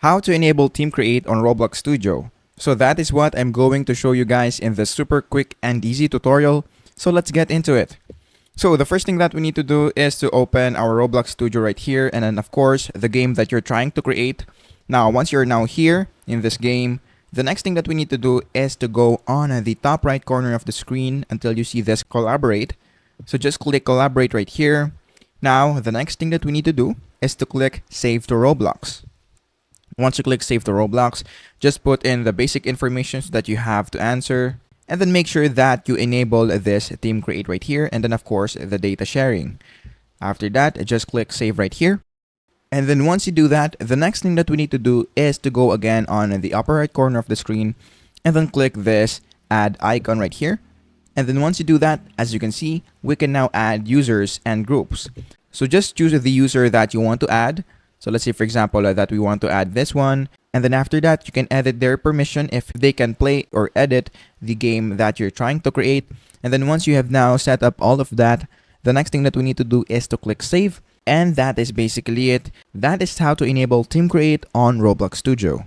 How to enable Team Create on Roblox Studio. So that is what I'm going to show you guys in this super quick and easy tutorial. So let's get into it. So the first thing that we need to do is to open our Roblox Studio right here, and then of course the game that you're trying to create. Now once you're now here in this game, the next thing that we need to do is to go on the top right corner of the screen until you see this collaborate. So just click collaborate right here. Now the next thing that we need to do is to click save to Roblox. Once you click save to Roblox, just put in the basic information that you have to answer, and then make sure that you enable this Team Create right here, and then of course the data sharing. After that, just click save right here. And then once you do that, the next thing that we need to do is to go again on the upper right corner of the screen, and then click this add icon right here. And then once you do that, as you can see, we can now add users and groups. So just choose the user that you want to add. So let's say, for example, that we want to add this one. And then after that, you can edit their permission if they can play or edit the game that you're trying to create. And then once you have now set up all of that, the next thing that we need to do is to click save. And that is basically it. That is how to enable Team Create on Roblox Studio.